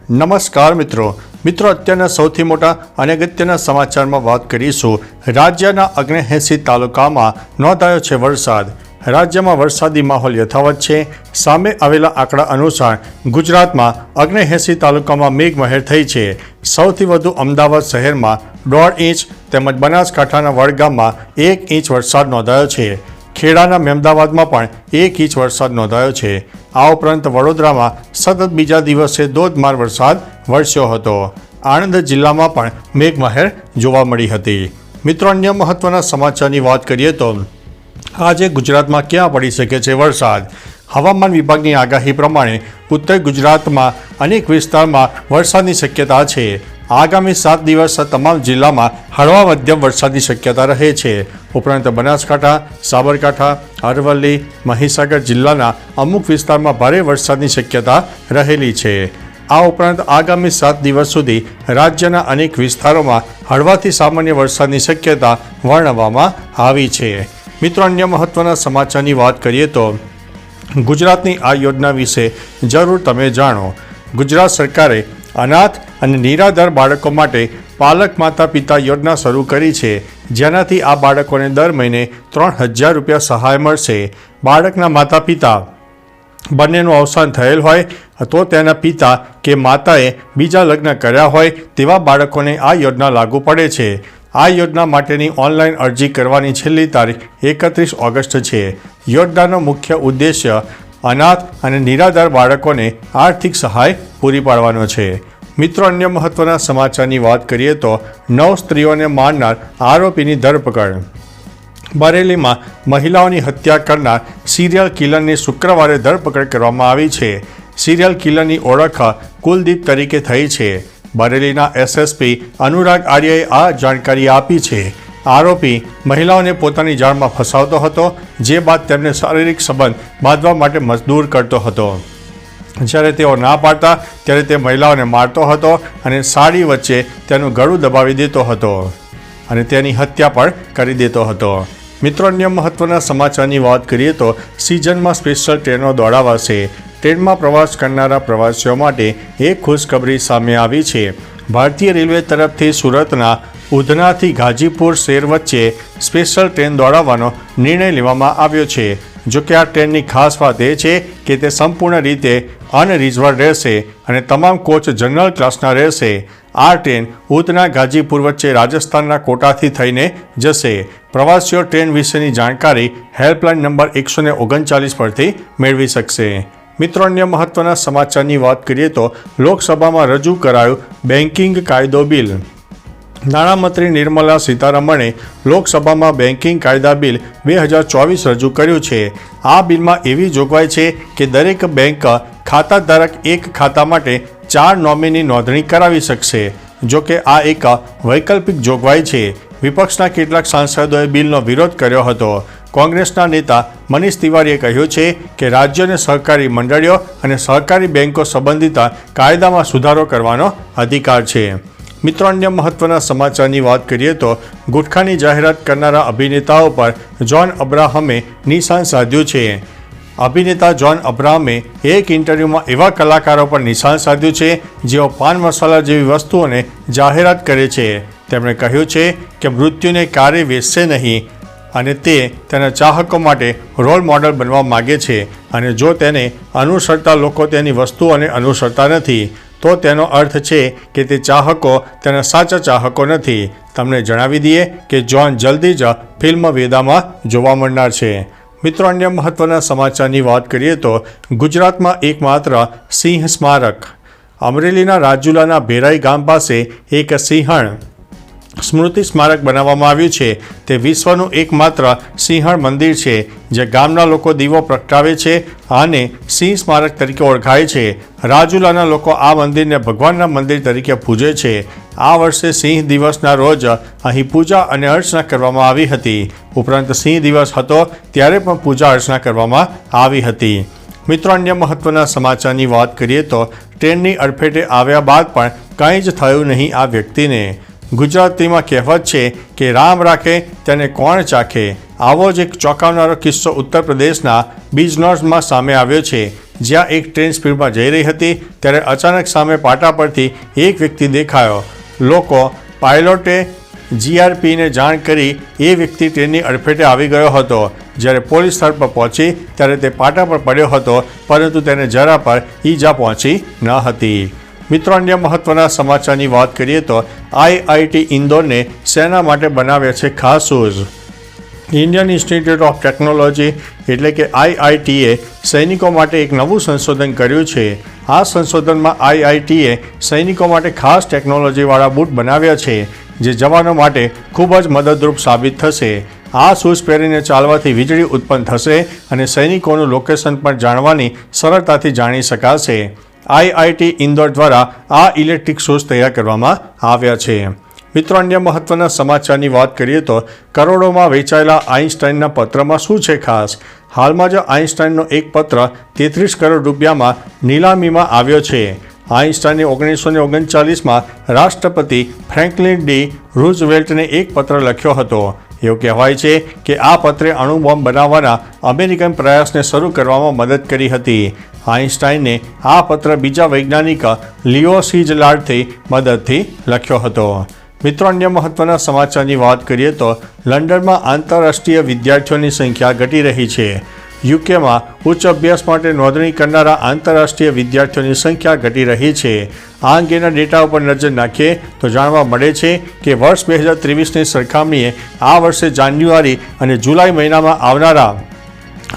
નમસ્કાર મિત્રો અત્યારના સૌથી મોટા અને અગત્યના સમાચારમાં વાત કરીશું। રાજ્યના 79 તાલુકામાં નોંધાયો છે વરસાદ। રાજ્યમાં વરસાદી માહોલ યથાવત છે। સામે આવેલા આંકડા અનુસાર ગુજરાતમાં 79 તાલુકામાં મેઘમહેર થઈ છે। સૌથી વધુ અમદાવાદ શહેરમાં 1.5 ઇંચ તેમજ બનાસકાંઠાના વડગામમાં 1 ઇંચ વરસાદ નોંધાયો છે। ખેડાના મેમદાવાદમાં પણ 1 ઇંચ વરસાદ નોંધાયો છે। આ ઉપરાંત વડોદરામાં સતત બીજા દિવસે ધોધમાર વરસાદ વરસ્યો હતો। આણંદ જિલ્લામાં પણ મેઘમહેર જોવા મળી હતી। મિત્રો, અન્ય મહત્વના સમાચારની વાત કરીએ તો આજે ગુજરાતમાં ક્યાં પડી શકે છે વરસાદ? હવામાન વિભાગની આગાહી પ્રમાણે ઉત્તર ગુજરાતમાં અનેક વિસ્તારમાં વરસાદની શક્યતા છે। આગામી 7 દિવસ તમામ જિલ્લામાં હળવા મધ્યમ વરસાદની શક્યતા રહે છે। ઉપરાંત બનાસકાંઠા, સાબરકાંઠા, અરવલ્લી, મહીસાગર જિલ્લાના અમુક વિસ્તારમાં ભારે વરસાદની શક્યતા રહેલી છે। આ ઉપરાંત આગામી 7 દિવસ સુધી રાજ્યના અનેક વિસ્તારોમાં હળવાથી સામાન્ય વરસાદની શક્યતા વર્ણવવામાં આવી છે। મિત્રો, અન્ય મહત્વના સમાચારની વાત કરીએ તો ગુજરાતની આ યોજના વિશે જરૂર તમે જાણો। ગુજરાત સરકારે અનાથ અને નિરાધાર બાળકો માટે પાલક માતા પિતા યોજના શરૂ કરી છે, જેનાથી આ બાળકોને દર મહિને 3000 રૂપિયા સહાય મળશે। બાળકના માતા પિતા બંનેનું અવસાન થયેલ હોય તો તેના પિતા કે માતાએ બીજા લગ્ન કર્યા હોય તેવા બાળકોને આ યોજના લાગુ પડે છે। આ યોજના માટેની ઓનલાઈન અરજી કરવાની છેલ્લી તારીખ 31 ઓગસ્ટ છે। યોજનાનો મુખ્ય ઉદ્દેશ્ય અનાથ અને નિરાધાર બાળકોને આર્થિક સહાય પૂરી પાડવાનો છે। મિત્રો, અન્ય મહત્વના સમાચારની વાત કરીએ તો 9 સ્ત્રીઓને મારનાર આરોપીની ધરપકડ। બરેલીમાં મહિલાઓની હત્યા કરનાર સિરિયલ કિલરની શુક્રવારે ધરપકડ કરવામાં આવી છે। સિરિયલ કિલરની ઓળખ કુલદીપ તરીકે થઈ છે। બરેલીના એસએસપી અનુરાગ આર્યએ આ જાણકારી આપી છે। આરોપી મહિલાઓને પોતાની જાળમાં ફસાવતો હતો, જે બાદ તેમને શારીરિક સંબંધ બાંધવા માટે મજબૂર કરતો હતો। જ્યારે તેઓ ના પાડતા ત્યારે તે મહિલાઓને મારતો હતો અને સાડી વચ્ચે તેનું ગળું દબાવી દેતો હતો અને તેની હત્યા પણ કરી દેતો હતો। મિત્રો, અન્ય મહત્વના સમાચારની વાત કરીએ તો સિઝનમાં સ્પેશિયલ ટ્રેનો દોડાવાશે। ટ્રેનમાં પ્રવાસ કરનારા પ્રવાસીઓ માટે એક ખુશખબરી સામે આવી છે। ભારતીય રેલવે તરફથી સુરતના ઉધનાથી ગાજીપુર શહેર વચ્ચે સ્પેશિયલ ટ્રેન દોડાવવાનો નિર્ણય લેવામાં આવ્યો છે। જોકે આ ટ્રેનની ખાસ વાત એ છે કે તે સંપૂર્ણ રીતે અનરિઝર્વડ રહેશે અને તમામ કોચ જનરલ ક્લાસના રહેશે। આ ટ્રેન ઉધના ગાજીપુર વચ્ચે રાજસ્થાનના કોટાથી થઈને જશે। પ્રવાસીઓ ટ્રેન વિશેની જાણકારી હેલ્પલાઇન નંબર 139 પરથી મેળવી શકશે। મિત્રો, અન્ય મહત્વના સમાચારની વાત કરીએ તો લોકસભામાં રજૂ કરાયું બેન્કિંગ કાયદો બિલ। નાણામંત્રી નિર્મલા સીતારમણે લોકસભામાં બેન્કિંગ કાયદા બિલ 2024 રજૂ કર્યું છે। આ બિલમાં એવી જોગવાઈ છે કે દરેક બેંક ખાતાધારક એક ખાતા માટે 4 નોમિની નોંધણી કરાવી શકશે। જોકે આ એક વૈકલ્પિક જોગવાઈ છે। વિપક્ષના કેટલાક સાંસદોએ બિલનો વિરોધ કર્યો હતો। કોંગ્રેસના નેતા મનીષ તિવારીએ કહ્યું છે કે રાજ્યોને સહકારી મંડળીઓ અને સહકારી બેંકો સંબંધિત કાયદામાં સુધારો કરવાનો અધિકાર છે। મિત્રો, અન્ય મહત્વના સમાચારની વાત કરીએ તો ગુટખાની જાહેરાત કરનારા અભિનેતાઓ પર જ્હોન અબ્રાહમે નિશાન સાધ્યું છે। અભિનેતા જ્હોન અબ્રાહમે એક ઇન્ટરવ્યૂમાં એવા કલાકારો પર નિશાન સાધ્યું છે જેઓ પાન મસાલા જેવી વસ્તુઓને જાહેરાત કરે છે। તેમણે કહ્યું છે કે મૃત્યુને ક્યારેય વેચશે નહીં અને તે તેના ચાહકો માટે રોલ મોડલ બનવા માગે છે અને જો તેને અનુસરતા લોકો તેની વસ્તુઓને અનુસરતા નથી તો તેનો અર્થ છે કે તે ચાહકો તેના સાચા ચાહકો નથી। તમને જણાવી દઈએ કે જ્હોન જલ્દી જ ફિલ્મ વેદામાં જોવા મળનાર છે। મિત્રો, અન્ય મહત્વના સમાચારની વાત કરીએ તો ગુજરાતમાં એકમાત્ર સિંહ સ્મારક। અમરેલીના રાજુલાના ભેરાઈ ગામ પાસે એક સિંહણ સ્મૃતિ સ્મારક બનાવવામાં આવ્યું છે। તે વિશ્વનું એકમાત્ર સિંહણ મંદિર છે જે ગામના લોકો દીવો પ્રગટાવે છે અને સિંહ સ્મારક તરીકે ઓળખાય છે। રાજુલાના લોકો આ મંદિરને ભગવાનના મંદિર તરીકે પૂજે છે। આ વર્ષે સિંહ દિવસના રોજ અહીં પૂજા અને અર્ચના કરવામાં આવી હતી। ઉપરાંત સિંહ દિવસ હતો ત્યારે પણ પૂજા અર્ચના કરવામાં આવી હતી। મિત્રો, અન્ય મહત્વના સમાચારની વાત કરીએ તો ટ્રેનની અડફેટે આવ્યા બાદ પણ કંઈ જ થયું નહીં આ વ્યક્તિને। ગુજરાતીમાં કહેવત છે કે રામ રાખે તેને કોણ ચાખે। આવો જ એક ચોંકાવનારો કિસ્સો ઉત્તર પ્રદેશના બિજનૌરમાં સામે આવ્યો છે, જ્યાં એક ટ્રેન સ્પીડમાં જઈ રહી હતી ત્યારે અચાનક સામે પાટા પરથી એક વ્યક્તિ દેખાયો. લોકો પાયલોટે જીઆરપીને જાણ કરી એ વ્યક્તિ ટ્રેનની અડફેટે આવી ગયો હતો. જ્યારે પોલીસ સ્થળ પર પહોંચી ત્યારે તે પાટા પર પડ્યો હતો, પરંતુ તેને જરા પર ઈજા પહોંચી ન હતી. મિત્રો, અન્ય મહત્વના સમાચારની વાત કરીએ તો આઈઆઈટી ઇન્દોરને શેના માટે બનાવ્યા છે ખાસ shoes? Indian institute of technology એટલે કે આઈઆઈટીએ સૈનિકો માટે એક નવું સંશોધન કર્યું છે. આ સંશોધનમાં આઈઆઈટીએ સૈનિકો માટે ખાસ ટેકનોલોજીવાળા બૂટ બનાવ્યા છે, જે જવાનો માટે ખૂબ જ મદદરૂપ સાબિત થશે. આ શૂઝ પહેરીને ચાલવાથી વીજળી ઉત્પન્ન થશે અને સૈનિકોનું લોકેશન પણ જાણવાની સરળતાથી જાણી શકાશે. આઈઆઈટી ઇન્દોર દ્વારા આ ઇલેક્ટ્રિક શૂઝ તૈયાર કરવામાં આવ્યા છે. મિત્રો, અન્ય મહત્વના સમાચારની વાત કરીએ તો કરોડોમાં વેચાયેલા આઇન્સ્ટાઈનના પત્રમાં શું છે ખાસ? હાલમાં જ આઇન્સ્ટાઈનનો એક પત્ર 33 કરોડ રૂપિયામાં નીલામીમાં આવ્યો છે. આઇન્સ્ટાઈને 1939માં રાષ્ટ્રપતિ ફ્રેન્કલિન ડી રૂઝવેલ્ટને એક પત્ર લખ્યો હતો. એવું કહેવાય છે કે આ પત્રે અણુબોમ્બ બનાવવાના અમેરિકન પ્રયાસને શરૂ કરવામાં મદદ કરી હતી. આઇન્સ્ટાઈને આ પત્ર બીજા વૈજ્ઞાનિક લિયો શીજલાર્ડથી મદદથી લખ્યો હતો. મિત્રો, અન્ય મહત્વના સમાચારની વાત કરીએ તો લંડનમાં આંતરરાષ્ટ્રીય વિદ્યાર્થીઓની સંખ્યા ઘટી રહી છે. યુકેમાં ઉચ્ચ અભ્યાસ માટે નોંધણી કરનારા આંતરરાષ્ટ્રીય વિદ્યાર્થીઓની સંખ્યા ઘટી રહી છે. આ અંગેના ડેટા ઉપર નજર નાખીએ તો જાણવા મળે છે કે વર્ષ 2023ની સરખામણીએ આ વર્ષે જાન્યુઆરી અને જુલાઈ મહિનામાં આવનારા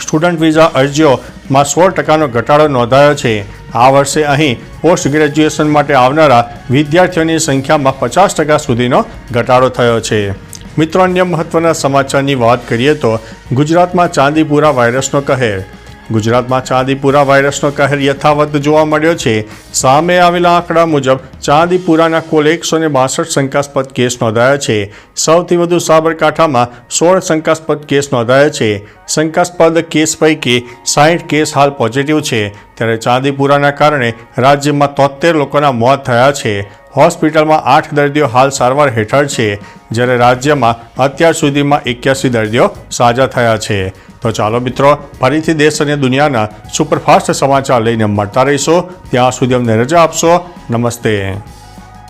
સ્ટુડન્ટ વિઝા અરજીઓમાં 16% ઘટાડો નોંધાયો છે. આ વર્ષે અહીં પોસ્ટ ગ્રેજ્યુએશન માટે આવનારા વિદ્યાર્થીઓની સંખ્યામાં 50% સુધીનો ઘટાડો થયો છે. મિત્રો, અન્ય મહત્વના સમાચારની વાત કરીએ તો ગુજરાતમાં ચાંદીપુરા વાયરસનો કહેર. ગુજરાતમાં ચાંદીપુરા વાયરસનો કહેર યથાવત જોવા મળ્યો છે. સામે આવેલા આંકડા મુજબ ચાંદીપુરાના કુલ 162 શંકાસ્પદ કેસ નોંધાયા છે. સૌથી વધુ સાબરકાંઠામાં 16 શંકાસ્પદ કેસ નોંધાયા છે. શંકાસ્પદ કેસ પૈકી 60 કેસ હાલ પોઝિટિવ છે. ત્યારે ચાંદીપુરાના કારણે રાજ્યમાં 73 લોકોના મોત થયા છે. હોસ્પિટલમાં 8 દર્દીઓ હાલ સારવાર હેઠળ છે, જ્યારે રાજ્યમાં અત્યાર સુધીમાં 81 દર્દીઓ સાજા થયા છે. તો ચાલો મિત્રો, ફરીથી દેશ અને દુનિયાના સુપરફાસ્ટ સમાચાર લઈને મળતા રહીશો. ત્યાં સુધી અમને રજા આપશો. નમસ્તે.